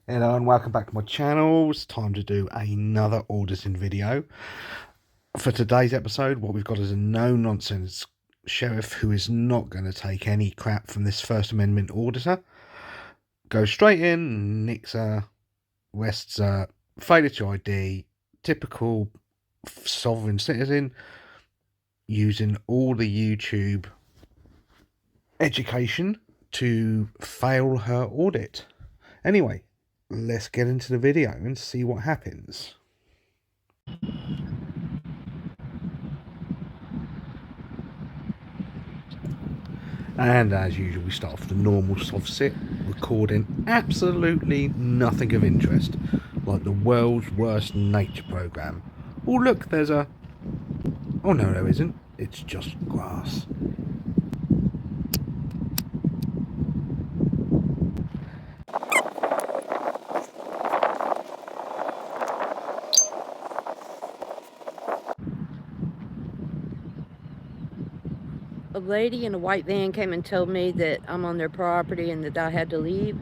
Hello and welcome back to my channel. It's time to do another auditing video. For today's episode, what we've got is a no-nonsense sheriff who is not going to take any crap from this First Amendment auditor. Goes straight in, nicks her, arrests her, failure to ID, typical sovereign citizen, using all the YouTube education to fail her audit. Anyway, let's get into the video and see what happens. And as usual, we start off with the normal soft sit, recording absolutely nothing of interest, like the world's worst nature program. Oh look, there's a... Oh no, there isn't. It's just grass. A lady in a white van came and told me that I'm on their property and that I had to leave.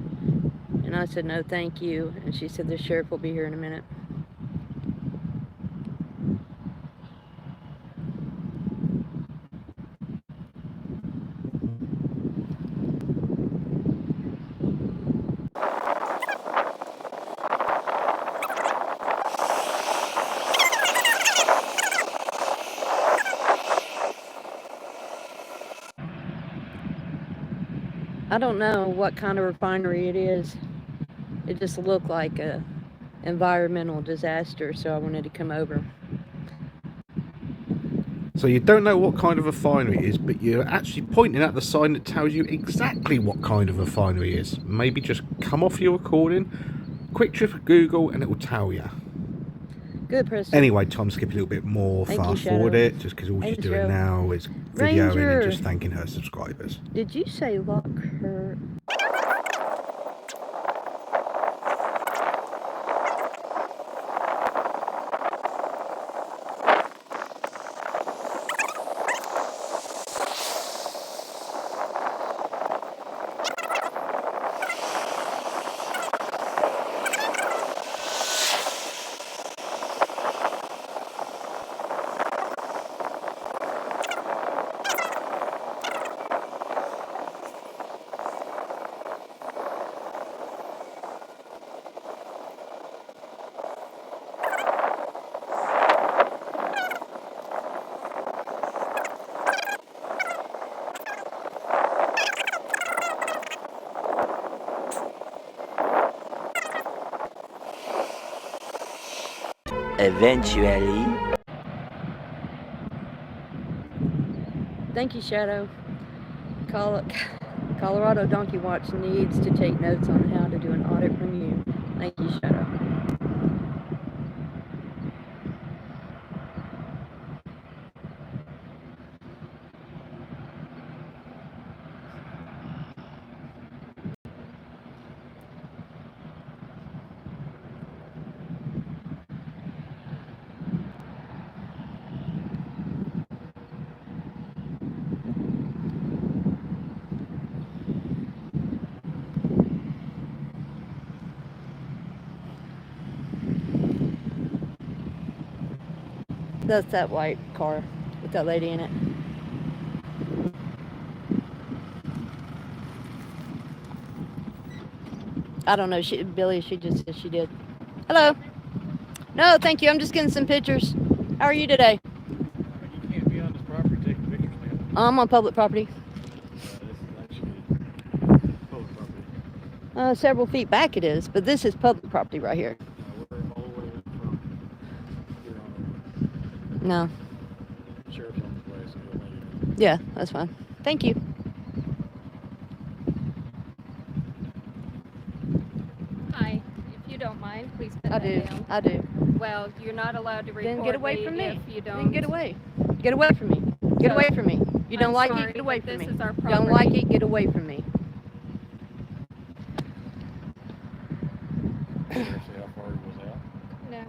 And I said, no, thank you. And she said the sheriff will be here in a minute. I don't know what kind of refinery it is. It just looked like a environmental disaster, so I wanted to come over. So you don't know what kind of refinery it is, but you're actually pointing at the sign that tells you exactly what kind of refinery it is. Maybe just come off your recording, quick trip of Google, and it will tell you. Good, Preston. Anyway, Tom, skip a little bit more, fast forward it, just because all she's doing now is videoing and just thanking her subscribers. Did you say lock her? Eventually. Thank you, Shadow. Colorado Donkey Watch needs to take notes on how to do an audit from you. Thank you, Shadow. That's that white car with that lady in it. I don't know. Billy, she just said she did. Hello. No, thank you. I'm just getting some pictures. How are you today? You can't be on this property taking pictures, man. I'm on public property. This is actually public property. Several feet back it is, but this is public property right here. We're all the way from here on. No. The sheriff's on the way, so he'll let you know. Yeah, that's fine. Thank you. Hi, if you don't mind, please put I that do. down. I do. Well, you're not allowed to record Then get away from me. if you don't. Then get away. Get away from me. Get away from me. You don't I'm like sorry, it? Get away but from me. this is our Don't like property. it? Get away from me. Sheriff say how far he was out. No.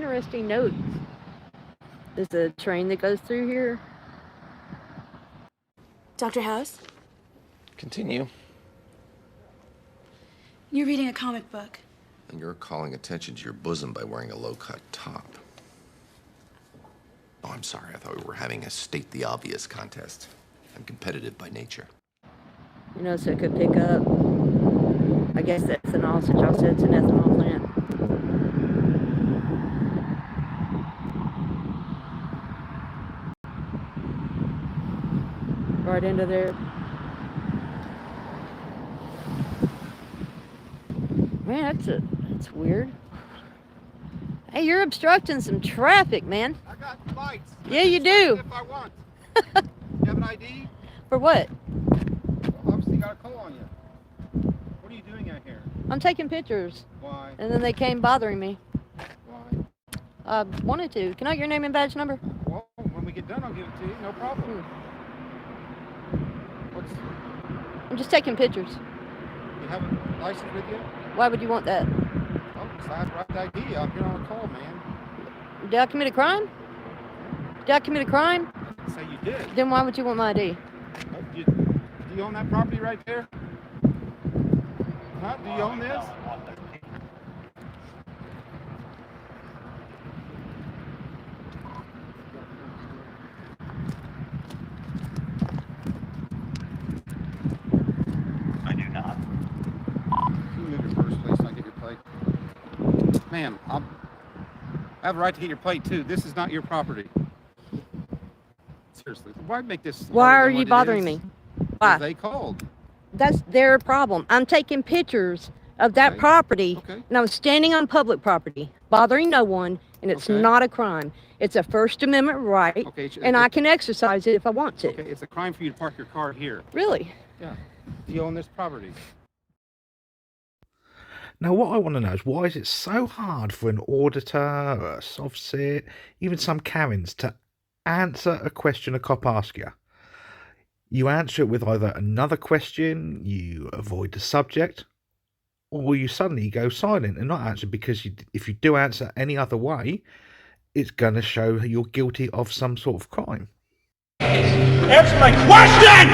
interesting note. There's a train that goes through here. Dr. House? Continue. You're reading a comic book. And you're calling attention to your bosom by wearing a low-cut top. Oh, I'm sorry. I thought we were having a state the obvious contest. I'm competitive by nature. You know, so it could pick up. I guess that's ethanol, since y'all said it's an ethanol plant. Right into there. Man, that's weird. Hey, you're obstructing some traffic, man. I got lights. Yeah, you do. If I want. You have an ID? For what? Well, obviously got a call on you. What are you doing out here? I'm taking pictures. Why? And then they came bothering me. Why? I wanted to. Can I get your name and badge number? Well, when we get done, I'll give it to you. No problem. What's? I'm just taking pictures. You have a license with you? Why would you want that? Oh, because I have the right ID. I'm here on a call, man. Did I commit a crime? Did I commit a crime? I didn't say you did. Then why would you want my ID? Do you own that property right there? Huh? Do you own this? I do not. Can you move your purse, please, so I can get your plate? Ma'am, I have a right to get your plate, too. This is not your property. Seriously, why make this Why harder are than you what it bothering is? me? Because Why? they called. That's their problem. I'm taking pictures of that Okay. property, Okay. and I'm standing on public property, bothering no one, and it's Okay. not a crime. It's a First Amendment right, Okay, and I can exercise it if I want to. Okay, it's a crime for you to park your car here. Really? Yeah. Do you own this property? Now, what I want to know is why is it so hard for an auditor, a soft sit, even some Karens to answer a question a cop asks you? You answer it with either another question, you avoid the subject, or you suddenly go silent and not answer because if you do answer any other way, it's going to show you're guilty of some sort of crime. Answer my question!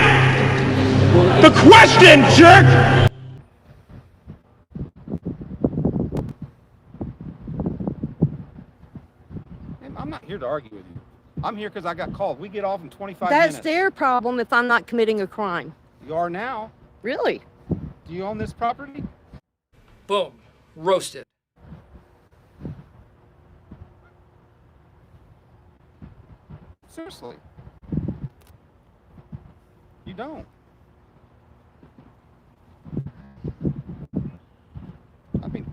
The question, jerk! Ma'am, I'm not here to argue with you. I'm here because I got called. We get off in 25 That's minutes. their problem if I'm not committing a crime. You are now. Really? Do you own this property? Boom. Roasted. Seriously. You don't. I mean,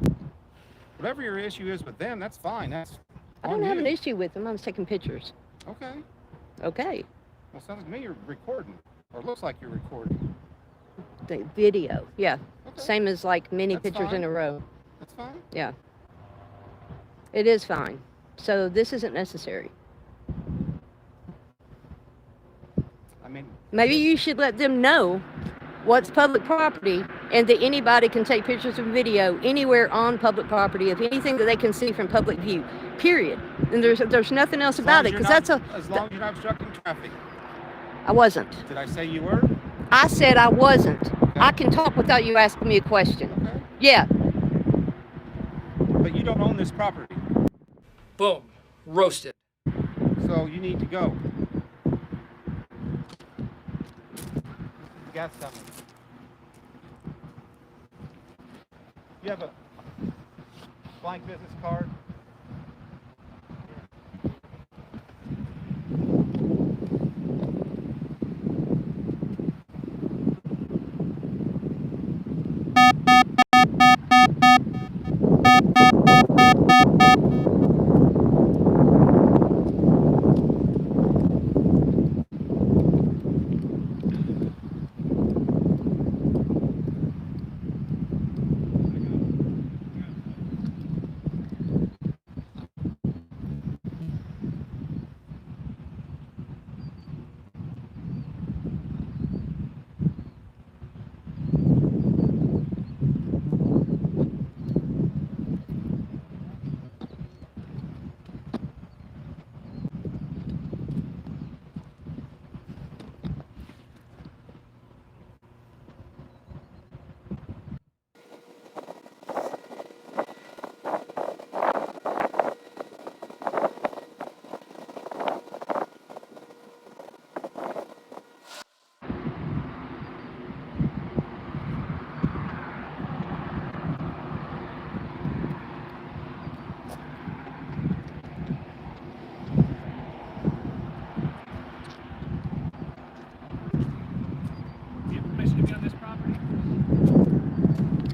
whatever your issue is with them, that's fine. That's I don't on have you. an issue with them. I was taking pictures. Okay. Okay. Well, sounds to me you're recording. Or looks like you're recording. The video. Yeah. Okay. Same as like many That's pictures fine. in a row. That's fine. Yeah. It is fine. So this isn't necessary. I mean, Maybe you should let them know what's public property and that anybody can take pictures and video anywhere on public property of anything that they can see from public view, period. And there's nothing else as long about as it you're because not- that's as long as you're not obstructing traffic. I wasn't. Did I say you were? I said I wasn't. I can talk without you asking me a question. Okay. Yeah. But you don't own this property. Boom. Roasted. So you need to go. Gas company. You have a blank business card?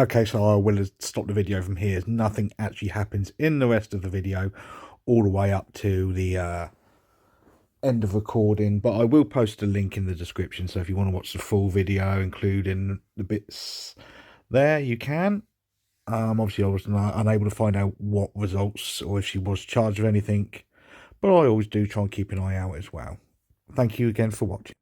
Okay, so I will stop the video from here. Nothing actually happens in the rest of the video all the way up to the end of recording, but I will post a link in the description, so if you want to watch the full video including the bits there, you can. Obviously I was unable to find out what results or if she was charged with anything, but I always do try and keep an eye out as well. Thank you again for watching.